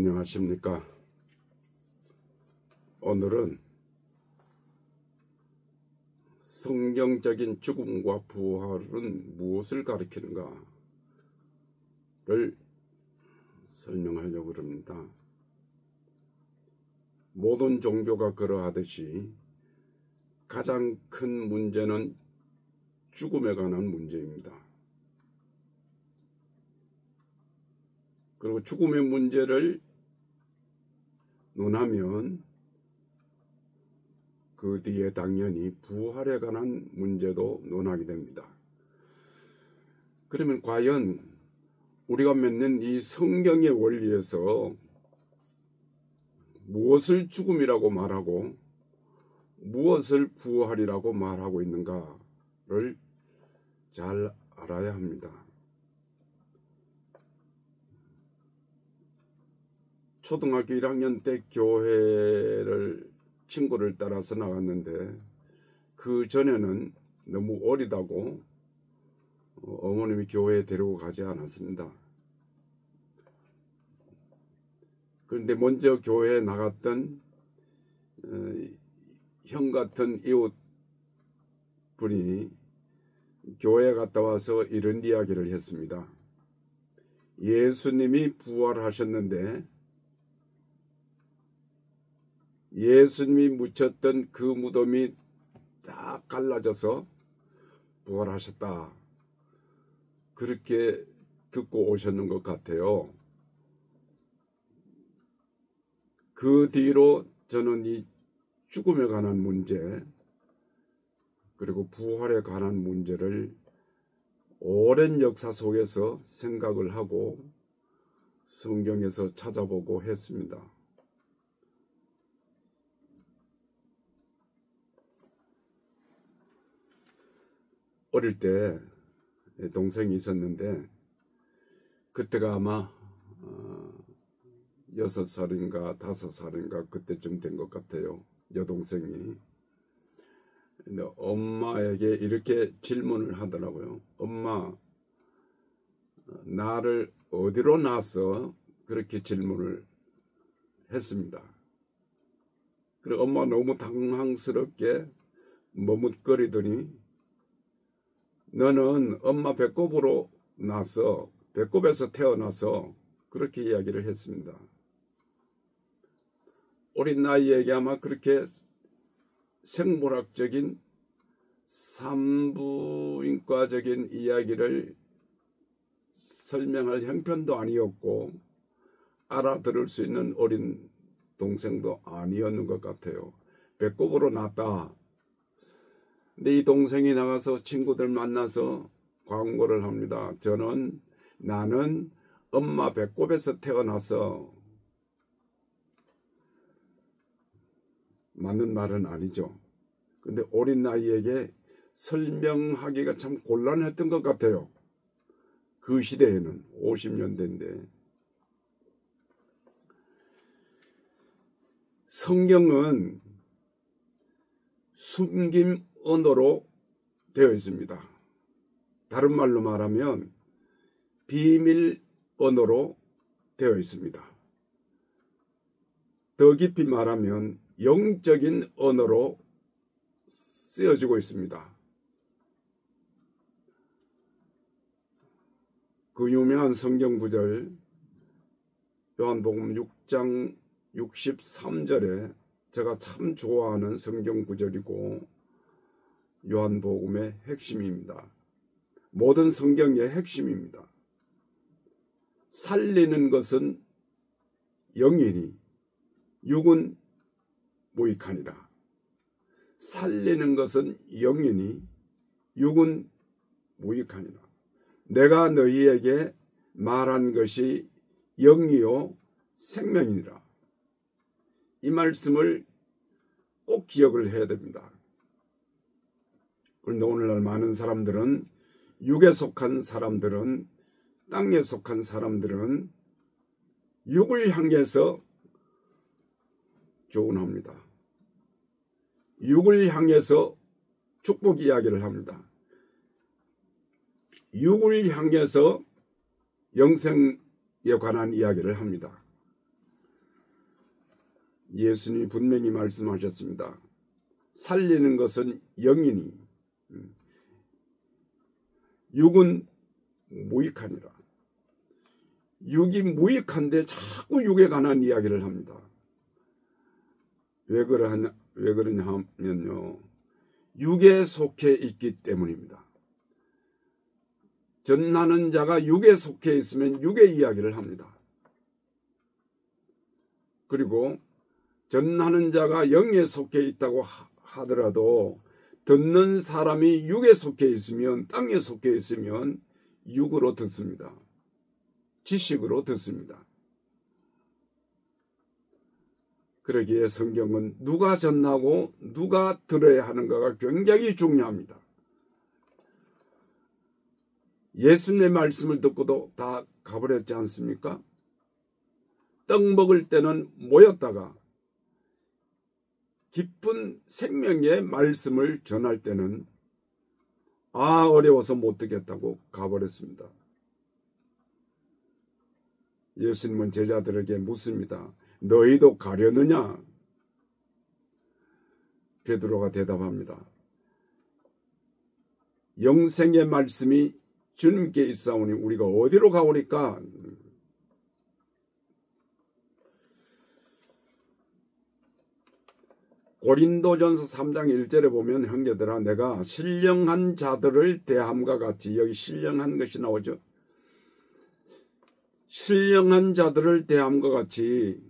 안녕하십니까. 오늘은 성경적인 죽음과 부활은 무엇을 가리키는가를 설명하려고 합니다. 모든 종교가 그러하듯이 가장 큰 문제는 죽음에 관한 문제입니다. 그리고 죽음의 문제를 논하면 그 뒤에 당연히 부활에 관한 문제도 논하게 됩니다. 그러면 과연 우리가 믿는 이 성경의 원리에서 무엇을 죽음이라고 말하고 무엇을 부활이라고 말하고 있는가를 잘 알아야 합니다. 초등학교 1학년 때 교회를 친구를 따라서 나갔는데 그 전에는 너무 어리다고 어머님이 교회에 데리고 가지 않았습니다. 그런데 먼저 교회에 나갔던 형 같은 이웃 분이 교회에 갔다 와서 이런 이야기를 했습니다. 예수님이 부활하셨는데 예수님이 묻혔던 그 무덤이 다 갈라져서 부활하셨다. 그렇게 듣고 오셨는 것 같아요. 그 뒤로 저는 이 죽음에 관한 문제 그리고 부활에 관한 문제를 오랜 역사 속에서 생각을 하고 성경에서 찾아보고 했습니다. 어릴 때 동생이 있었는데 그때가 아마 6살인가 5살인가 그때쯤 된 것 같아요. 여동생이. 근데 엄마에게 이렇게 질문을 하더라고요. 엄마, 나를 어디로 낳았어? 그렇게 질문을 했습니다. 그리고 엄마가 너무 당황스럽게 머뭇거리더니 너는 엄마 배꼽으로 낳았어. 배꼽에서 태어나서 그렇게 이야기를 했습니다. 어린 나이에게 아마 그렇게 생물학적인 산부인과적인 이야기를 설명할 형편도 아니었고 알아들을 수 있는 어린 동생도 아니었는 것 같아요. 배꼽으로 낳았다. 근데 이 동생이 나가서 친구들 만나서 광고를 합니다. 나는 엄마 배꼽에서 태어나서 맞는 말은 아니죠. 근데 어린 나이에게 설명하기가 참 곤란했던 것 같아요. 그 시대에는 50년대인데 성경은 숨김 언어로 되어 있습니다. 다른 말로 말하면 비밀 언어로 되어 있습니다. 더 깊이 말하면 영적인 언어로 쓰여지고 있습니다. 그 유명한 성경 구절 요한복음 6장 63절에 제가 참 좋아하는 성경 구절이고 요한복음의 핵심입니다. 모든 성경의 핵심입니다. 살리는 것은 영이니 육은 무익하니라. 살리는 것은 영이니 육은 무익하니라. 내가 너희에게 말한 것이 영이요 생명이니라. 이 말씀을 꼭 기억을 해야 됩니다. 그런데 오늘날 많은 사람들은 육에 속한 사람들은 땅에 속한 사람들은 육을 향해서 교훈합니다. 육을 향해서 축복 이야기를 합니다. 육을 향해서 영생에 관한 이야기를 합니다. 예수님이 분명히 말씀하셨습니다. 살리는 것은 영이니 육은 무익하니라. 육이 무익한데 자꾸 육에 관한 이야기를 합니다. 왜 그러냐 하면요, 육에 속해 있기 때문입니다. 전하는 자가 육에 속해 있으면 육의 이야기를 합니다. 그리고 전하는 자가 영에 속해 있다고 하더라도 듣는 사람이 육에 속해 있으면, 땅에 속해 있으면 육으로 듣습니다. 지식으로 듣습니다. 그러기에 성경은 누가 전하고 누가 들어야 하는가가 굉장히 중요합니다. 예수님의 말씀을 듣고도 다 가버렸지 않습니까? 떡 먹을 때는 모였다가 깊은 생명의 말씀을 전할 때는 어려워서 못 듣겠다고 가버렸습니다. 예수님은 제자들에게 묻습니다. 너희도 가려느냐? 베드로가 대답합니다. 영생의 말씀이 주님께 있사오니 우리가 어디로 가오리까? 고린도전서 3장 1절에 보면 형제들아 내가 신령한 자들을 대함과 같이, 여기 신령한 것이 나오죠. 신령한 자들을 대함과 같이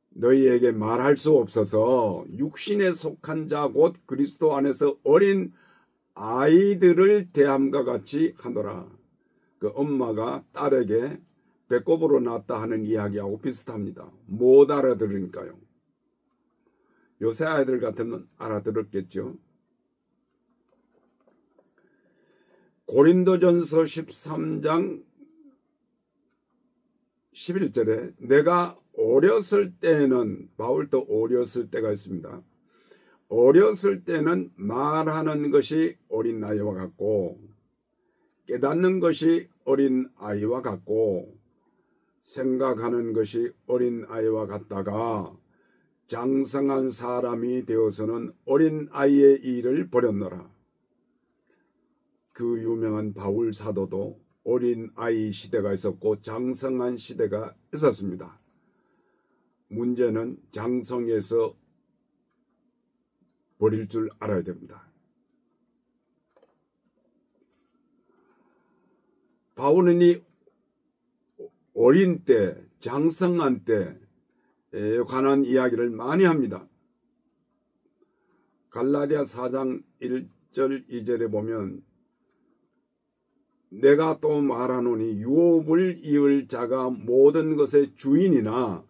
너희에게 말할 수 없어서 육신에 속한 자 곧 그리스도 안에서 어린 아이들을 대함과 같이 하노라. 그 엄마가 딸에게 배꼽으로 낳았다 하는 이야기하고 비슷합니다. 못 알아들으니까요. 요새 아이들 같으면 알아들었겠죠. 고린도전서 13장 11절에 내가 어렸을 때는, 바울도 어렸을 때가 있습니다. 어렸을 때는 말하는 것이 어린 아이와 같고 깨닫는 것이 어린 아이와 같고 생각하는 것이 어린 아이와 같다가 장성한 사람이 되어서는 어린 아이의 일을 버렸노라. 그 유명한 바울 사도도 어린 아이 시대가 있었고 장성한 시대가 있었습니다. 문제는 장성에서 버릴 줄 알아야 됩니다. 바울은 이 어린 때, 장성한 때에 관한 이야기를 많이 합니다. 갈라디아 4장 1절 2절에 보면 내가 또 말하노니 유업을 이을 자가 모든 것의 주인이나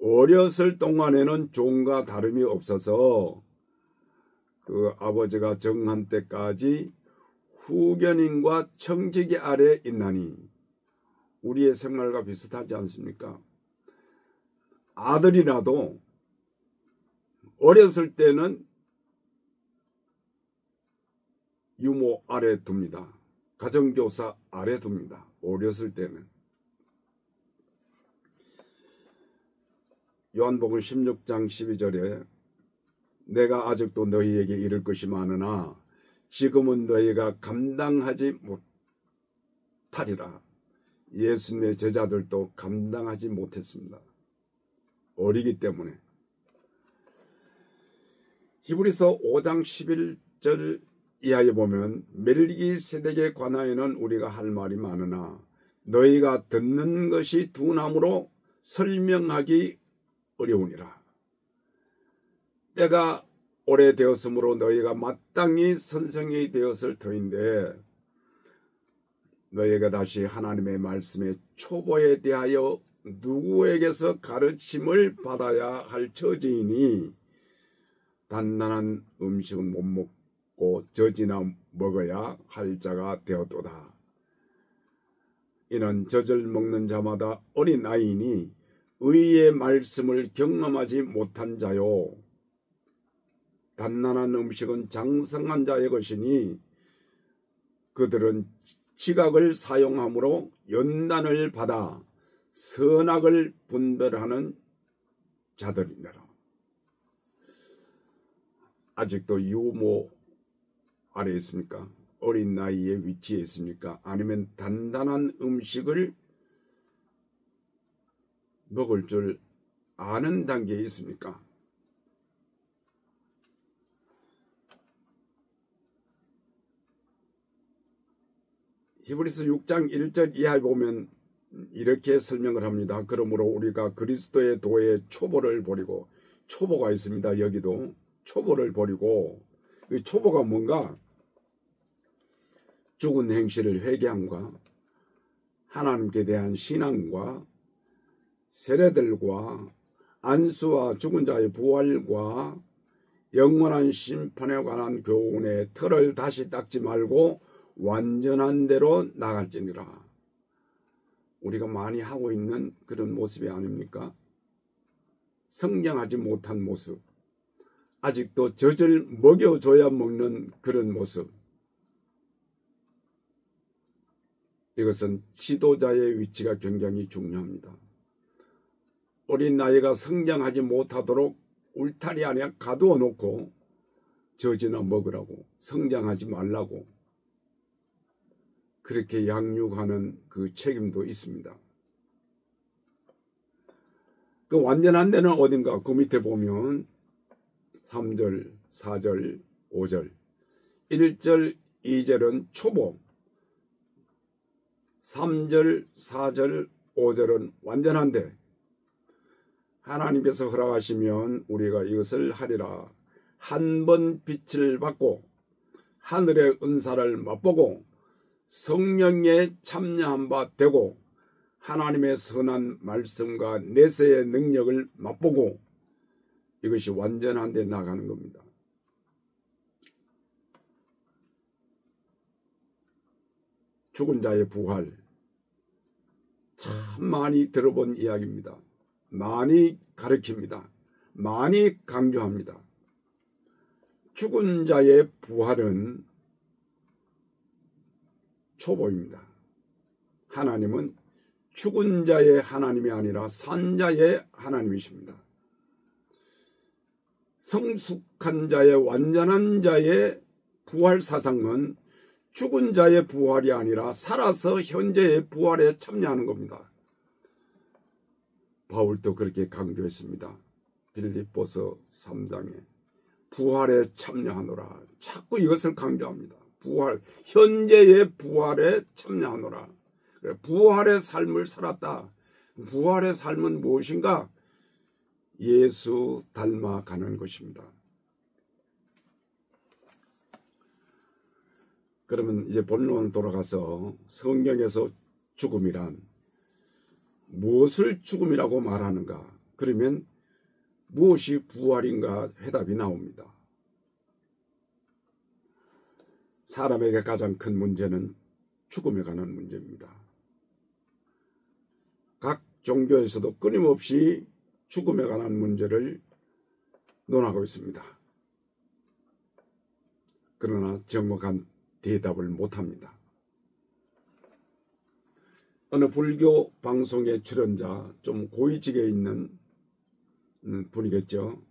어렸을 동안에는 종과 다름이 없어서 그 아버지가 정한 때까지 후견인과 청지기 아래 있나니, 우리의 생활과 비슷하지 않습니까? 아들이라도 어렸을 때는 유모 아래 둡니다. 가정교사 아래 둡니다. 어렸을 때는. 요한복음 16장 12절에 내가 아직도 너희에게 이를 것이 많으나 지금은 너희가 감당하지 못하리라. 예수님의 제자들도 감당하지 못했습니다. 어리기 때문에. 히브리서 5장 11절 이하에 보면 멜기세덱에 관하여는 우리가 할 말이 많으나 너희가 듣는 것이 둔함으로 설명하기 어려우니라. 때가 오래되었으므로 너희가 마땅히 선생이 되었을 터인데 너희가 다시 하나님의 말씀의 초보에 대하여 누구에게서 가르침을 받아야 할 처지이니 단단한 음식은 못 먹고 젖이나 먹어야 할 자가 되었도다. 이는 젖을 먹는 자마다 어린 아이니 의의 말씀을 경험하지 못한 자요 단단한 음식은 장성한 자의 것이니 그들은 지각을 사용함으로 연단을 받아 선악을 분별하는 자들이니라. 아직도 유모 아래 있습니까? 어린 나이에 위치해 있습니까? 아니면 단단한 음식을 먹을 줄 아는 단계에 있습니까? 히브리서 6장 1절 이하에 보면 이렇게 설명을 합니다. 그러므로 우리가 그리스도의 도의 초보를 버리고, 초보가 있습니다. 여기도 초보를 버리고, 이 초보가 뭔가? 죽은 행실을 회개함과 하나님께 대한 신앙과 세례들과 안수와 죽은 자의 부활과 영원한 심판에 관한 교훈의 틀을 다시 닦지 말고 완전한 대로 나갈지니라. 우리가 많이 하고 있는 그런 모습이 아닙니까? 성장하지 못한 모습, 아직도 젖을 먹여줘야 먹는 그런 모습. 이것은 지도자의 위치가 굉장히 중요합니다. 어린 나이가 성장하지 못하도록 울타리 안에 가두어 놓고 젖이나 먹으라고, 성장하지 말라고 그렇게 양육하는 그 책임도 있습니다. 그 완전한 데는 어딘가? 그 밑에 보면 3절, 4절, 5절, 1절, 2절은 초보, 3절, 4절, 5절은 완전한데 하나님께서 허락하시면 우리가 이것을 하리라. 한 번 빛을 받고 하늘의 은사를 맛보고 성령에 참여한 바 되고 하나님의 선한 말씀과 내세의 능력을 맛보고 이것이 완전한 데 나가는 겁니다. 죽은 자의 부활, 참 많이 들어본 이야기입니다. 많이 가르칩니다. 많이 강조합니다. 죽은 자의 부활은 초보입니다. 하나님은 죽은 자의 하나님이 아니라 산 자의 하나님이십니다. 성숙한 자의, 완전한 자의 부활 사상은 죽은 자의 부활이 아니라 살아서 현재의 부활에 참여하는 겁니다. 바울도 그렇게 강조했습니다. 빌립보서 3장에 부활에 참여하노라. 자꾸 이것을 강조합니다. 부활, 현재의 부활에 참여하노라. 부활의 삶을 살았다. 부활의 삶은 무엇인가? 예수 닮아가는 것입니다. 그러면 이제 본론 돌아가서 성경에서 죽음이란 무엇을 죽음이라고 말하는가? 그러면 무엇이 부활인가? 해답이 나옵니다. 사람에게 가장 큰 문제는 죽음에 관한 문제입니다. 각 종교에서도 끊임없이 죽음에 관한 문제를 논하고 있습니다. 그러나 정확한 대답을 못합니다. 어느 불교 방송의 출연자, 좀 고위직에 있는 분이겠죠.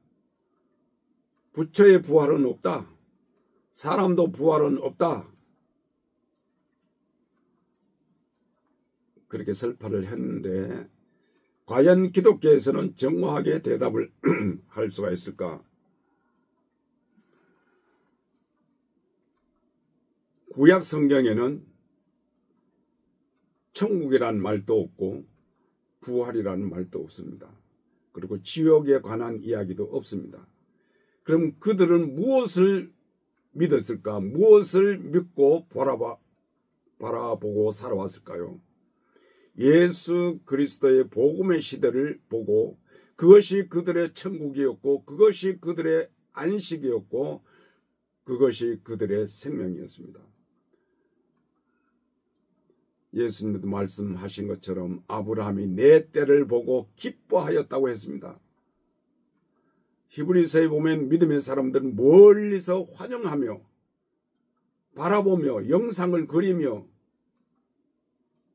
부처의 부활은 없다. 사람도 부활은 없다. 그렇게 설파를 했는데 과연 기독교에서는 정확하게 대답을 할 수가 있을까? 구약 성경에는 천국이란 말도 없고 부활이라는 말도 없습니다. 그리고 지옥에 관한 이야기도 없습니다. 그럼 그들은 무엇을 믿었을까? 무엇을 믿고 바라보고 살아왔을까요? 예수 그리스도의 복음의 시대를 보고 그것이 그들의 천국이었고 그것이 그들의 안식이었고 그것이 그들의 생명이었습니다. 예수님도 말씀하신 것처럼 아브라함이 내 때를 보고 기뻐하였다고 했습니다. 히브리서에 보면 믿음의 사람들은 멀리서 환영하며 바라보며 영상을 그리며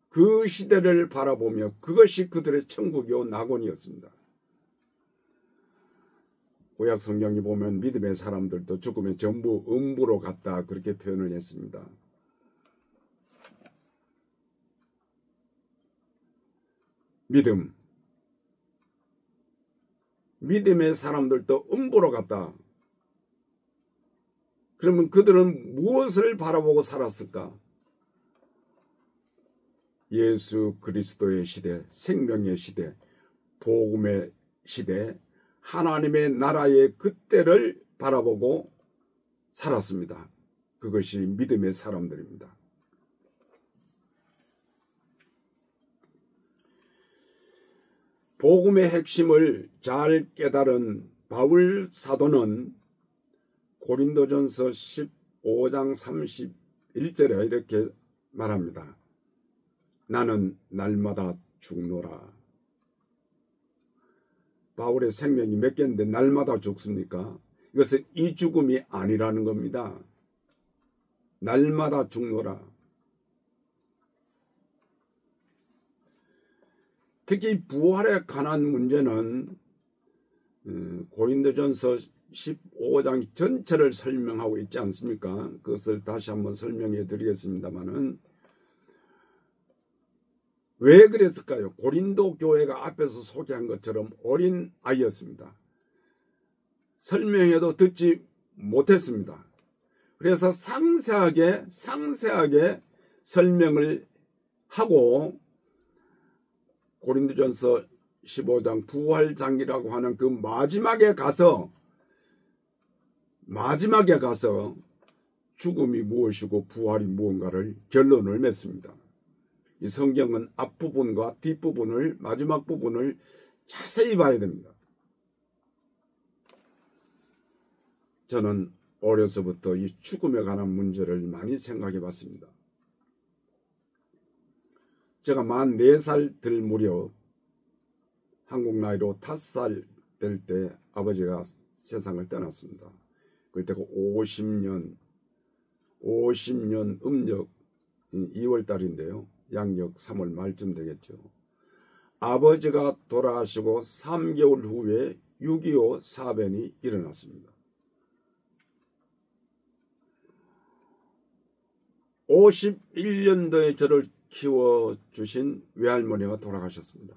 그 시대를 바라보며 그것이 그들의 천국이요 낙원이었습니다. 구약 성경에 보면 믿음의 사람들도 죽음의 전부 음부로 갔다 그렇게 표현을 했습니다. 믿음의 사람들도 음부로 갔다. 그러면 그들은 무엇을 바라보고 살았을까? 예수 그리스도의 시대, 생명의 시대, 복음의 시대, 하나님의 나라의 그때를 바라보고 살았습니다. 그것이 믿음의 사람들입니다. 복음의 핵심을 잘 깨달은 바울 사도는 고린도전서 15장 31절에 이렇게 말합니다. 나는 날마다 죽노라. 바울의 생명이 몇 개인데 날마다 죽습니까? 이것은 이 죽음이 아니라는 겁니다. 날마다 죽노라. 특히 부활에 관한 문제는 고린도전서 15장 전체를 설명하고 있지 않습니까? 그것을 다시 한번 설명해 드리겠습니다만은 왜 그랬을까요? 고린도 교회가 앞에서 소개한 것처럼 어린 아이였습니다. 설명해도 듣지 못했습니다. 그래서 상세하게 설명을 하고 고린도전서 15장 부활장이라고 하는 그 마지막에 가서 죽음이 무엇이고 부활이 무언가를 결론을 맺습니다. 이 성경은 앞부분과 뒷부분을, 마지막 부분을 자세히 봐야 됩니다. 저는 어려서부터 이 죽음에 관한 문제를 많이 생각해 봤습니다. 제가 만 4살 될 무렵 한국 나이로 5살 될 때 아버지가 세상을 떠났습니다. 그때가 50년 음력 2월 달인데요. 양력 3월 말쯤 되겠죠. 아버지가 돌아가시고 3개월 후에 6.25 사변이 일어났습니다. 51년도에 저를 키워주신 외할머니가 돌아가셨습니다.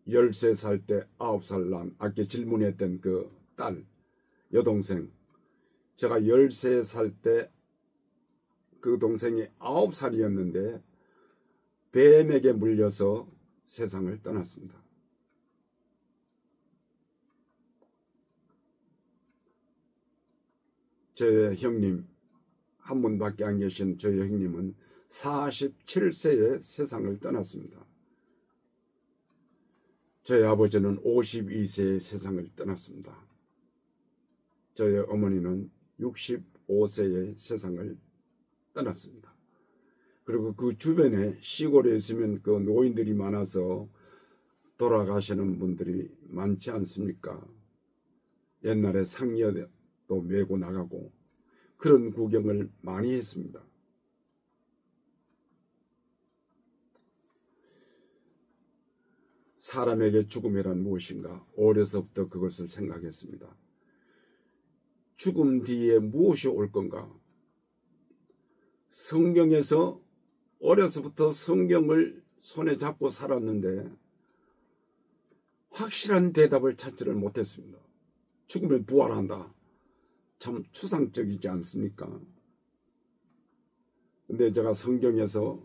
13살 때 9살 난, 아까 질문했던 그 딸, 여동생, 제가 13살 때 그 동생이 9살이었는데 뱀에게 물려서 세상을 떠났습니다. 저의 형님, 한 분밖에 안 계신 저희 형님은 47세에 세상을 떠났습니다. 저희 아버지는 52세에 세상을 떠났습니다. 저희 어머니는 65세에 세상을 떠났습니다. 그리고 그 주변에 시골에 있으면 그 노인들이 많아서 돌아가시는 분들이 많지 않습니까? 옛날에 상여도 메고 나가고 그런 구경을 많이 했습니다. 사람에게 죽음이란 무엇인가? 어려서부터 그것을 생각했습니다. 죽음 뒤에 무엇이 올 건가? 성경에서 어려서부터 성경을 손에 잡고 살았는데 확실한 대답을 찾지를 못했습니다. 죽으면 부활한다. 참 추상적이지 않습니까? 근데 제가 성경에서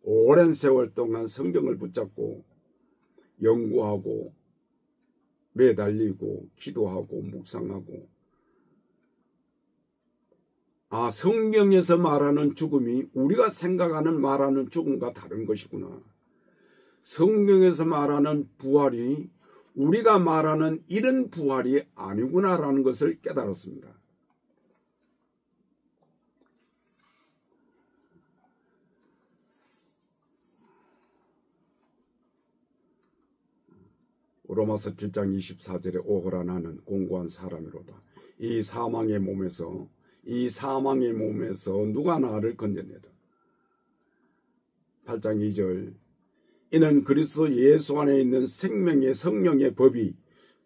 오랜 세월 동안 성경을 붙잡고 연구하고 매달리고 기도하고 묵상하고 성경에서 말하는 죽음이 우리가 생각하는 말하는 죽음과 다른 것이구나. 성경에서 말하는 부활이 우리가 말하는 이런 부활이 아니구나라는 것을 깨달았습니다. 로마서 7장 24절에 오호라 나는 공고한 사람이로다. 이 사망의 몸에서 누가 나를 건져내라. 8장 2절 이는 그리스도 예수 안에 있는 생명의 성령의 법이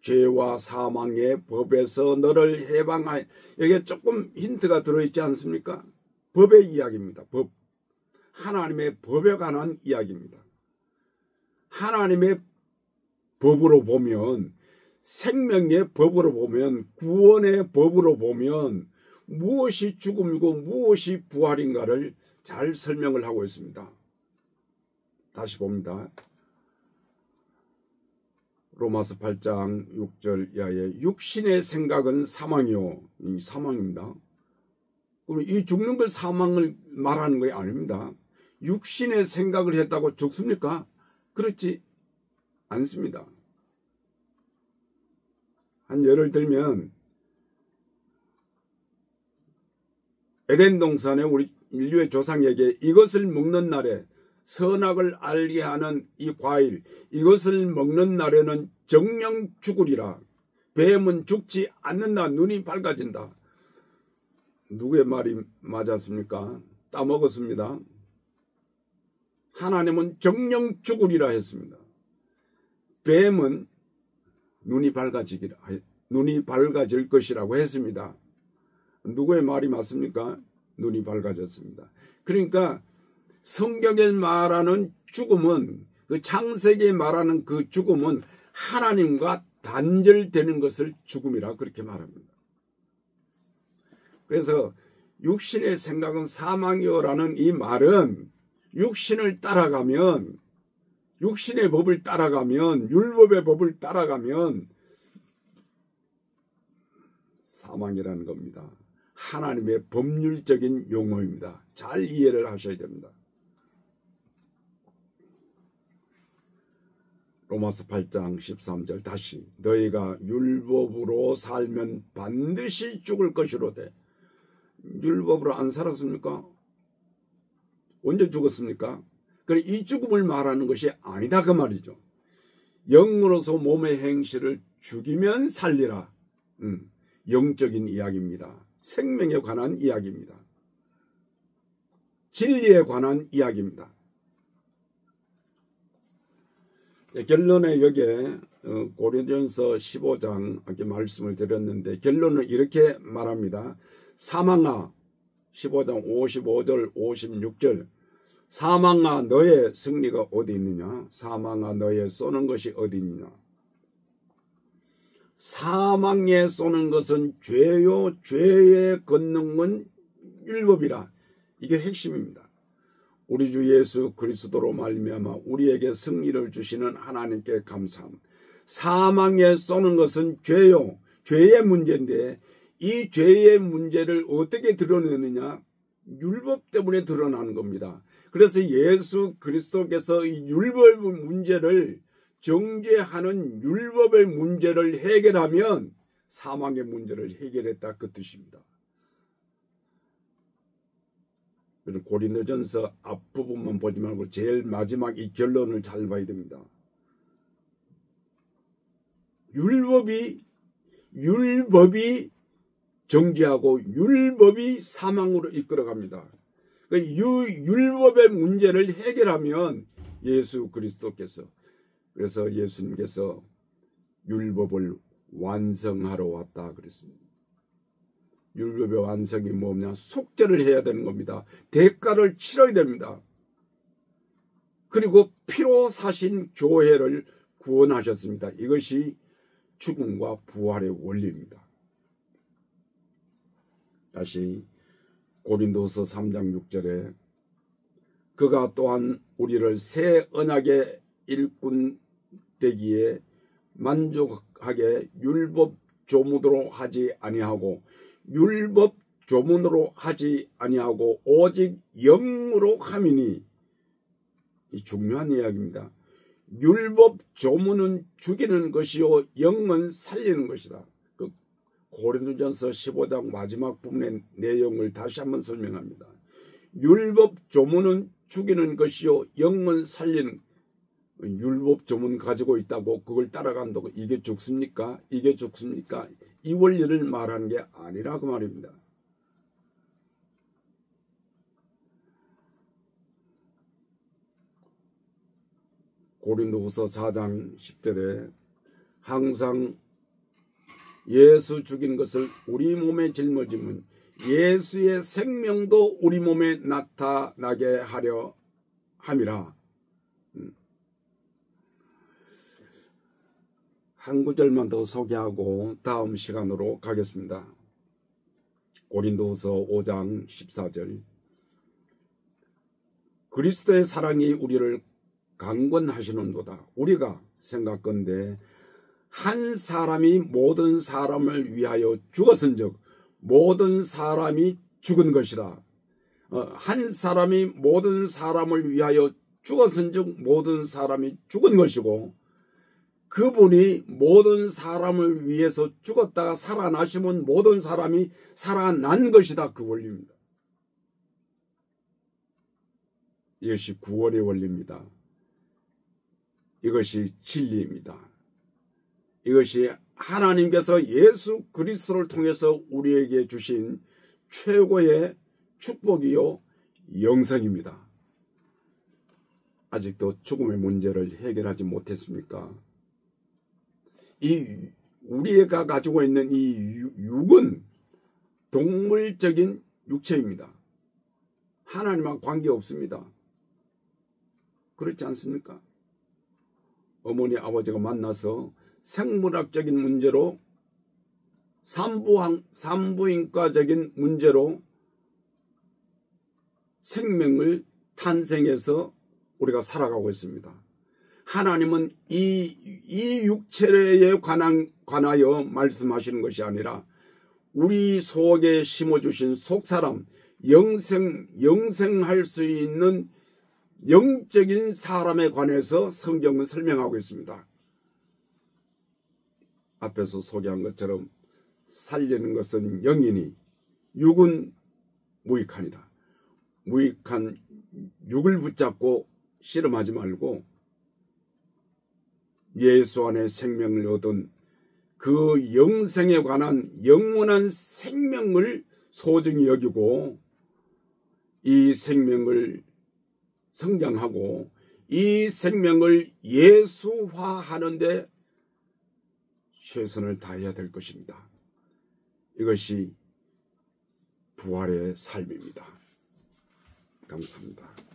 죄와 사망의 법에서 너를 해방하여. 여기에 조금 힌트가 들어있지 않습니까? 법의 이야기입니다. 법. 하나님의 법에 관한 이야기입니다. 하나님의 법으로 보면, 생명의 법으로 보면, 구원의 법으로 보면 무엇이 죽음이고 무엇이 부활인가를 잘 설명을 하고 있습니다. 다시 봅니다. 로마서 8장 6절 이하에 육신의 생각은 사망이요. 이 사망입니다. 그럼 이 죽는 걸 사망을 말하는 게 아닙니다. 육신의 생각을 했다고 죽습니까? 그렇지 않습니다. 한 예를 들면 에덴 동산에 우리 인류의 조상에게 이것을 먹는 날에 선악을 알게 하는 이 과일, 이것을 먹는 날에는 정령 죽으리라. 뱀은 죽지 않는다. 눈이 밝아진다. 누구의 말이 맞았습니까? 따먹었습니다. 하나님은 정령 죽으리라 했습니다. 뱀은 눈이 밝아질 것이라고 했습니다. 누구의 말이 맞습니까? 눈이 밝아졌습니다. 그러니까 성경에 말하는 죽음은, 그 창세기에 말하는 그 죽음은 하나님과 단절되는 것을 죽음이라 그렇게 말합니다. 그래서 육신의 생각은 사망이요라는 이 말은 육신을 따라가면, 육신의 법을 따라가면, 율법의 법을 따라가면 사망이라는 겁니다. 하나님의 법률적인 용어입니다. 잘 이해를 하셔야 됩니다. 로마서 8장 13절 다시 너희가 율법으로 살면 반드시 죽을 것이로되. 율법으로 안 살았습니까? 언제 죽었습니까? 그래, 이 죽음을 말하는 것이 아니다 그 말이죠. 영으로서 몸의 행실을 죽이면 살리라. 영적인 이야기입니다. 생명에 관한 이야기입니다. 진리에 관한 이야기입니다. 결론에 여기에 고린도전서 15장 이렇게 말씀을 드렸는데 결론은 이렇게 말합니다. 사망아, 15장 55절 56절 사망아 너의 승리가 어디 있느냐? 사망아 너의 쏘는 것이 어디 있느냐? 사망에 쏘는 것은 죄요, 죄의 권능은 율법이라. 이게 핵심입니다. 우리 주 예수 그리스도로 말미암아 우리에게 승리를 주시는 하나님께 감사합니다. 사망에 쏘는 것은 죄요, 죄의 문제인데 이 죄의 문제를 어떻게 드러내느냐? 율법 때문에 드러나는 겁니다. 그래서 예수 그리스도께서 이 율법 문제를 정죄하는 율법의 문제를 해결하면 사망의 문제를 해결했다 그 뜻입니다. 그래서 고린도전서 앞부분만 보지 말고 제일 마지막 이 결론을 잘 봐야 됩니다. 율법이 정죄하고 율법이 사망으로 이끌어갑니다. 율법의 문제를 해결하면 예수 그리스도께서, 그래서 예수님께서 율법을 완성하러 왔다 그랬습니다. 율법의 완성이 뭐냐? 속죄를 해야 되는 겁니다. 대가를 치러야 됩니다. 그리고 피로 사신 교회를 구원하셨습니다. 이것이 죽음과 부활의 원리입니다. 다시 고린도서 3장 6절에 그가 또한 우리를 새 언약의 일꾼 되기에 만족하게 율법 조문으로 하지 아니하고 율법 조문으로 하지 아니하고 오직 영으로 함이니. 이 중요한 이야기입니다. 율법 조문은 죽이는 것이요 영은 살리는 것이다. 그 고린도전서 15장 마지막 부분의 내용을 다시 한번 설명합니다. 율법 조문은 죽이는 것이요 영은 살리는. 율법 조문 가지고 있다고 그걸 따라간다고 이게 죽습니까? 이게 죽습니까? 이 원리를 말하는 게 아니라 그 말입니다. 고린도후서 4장 10절에 항상 예수 죽인 것을 우리 몸에 짊어지면 예수의 생명도 우리 몸에 나타나게 하려 함이라. 한 구절만 더 소개하고 다음 시간으로 가겠습니다. 고린도후서 5장 14절. 그리스도의 사랑이 우리를 강권하시는도다. 우리가 생각건대 한 사람이 모든 사람을 위하여 죽었은즉 모든 사람이 죽은 것이라. 한 사람이 모든 사람을 위하여 죽었은즉 모든 사람이 죽은 것이고, 그분이 모든 사람을 위해서 죽었다가 살아나시면 모든 사람이 살아난 것이다. 그 원리입니다. 이것이 구원의 원리입니다. 이것이 진리입니다. 이것이 하나님께서 예수 그리스도를 통해서 우리에게 주신 최고의 축복이요 영생입니다. 아직도 죽음의 문제를 해결하지 못했습니까? 이 우리가 가지고 있는 이 육은 동물적인 육체입니다. 하나님과 관계없습니다. 그렇지 않습니까? 어머니 아버지가 만나서 생물학적인 문제로 산부인과적인 문제로 생명을 탄생해서 우리가 살아가고 있습니다. 하나님은 이 육체에 관하여 말씀하시는 것이 아니라 우리 속에 심어주신 속사람, 영생할 수 있는 영적인 사람에 관해서 성경은 설명하고 있습니다. 앞에서 소개한 것처럼 살리는 것은 영이니 육은 무익하니라. 무익한 육을 붙잡고 씨름하지 말고 예수 안에 생명을 얻은 그 영생에 관한 영원한 생명을 소중히 여기고 이 생명을 성장하고 이 생명을 예수화하는 데 최선을 다해야 될 것입니다. 이것이 부활의 삶입니다. 감사합니다.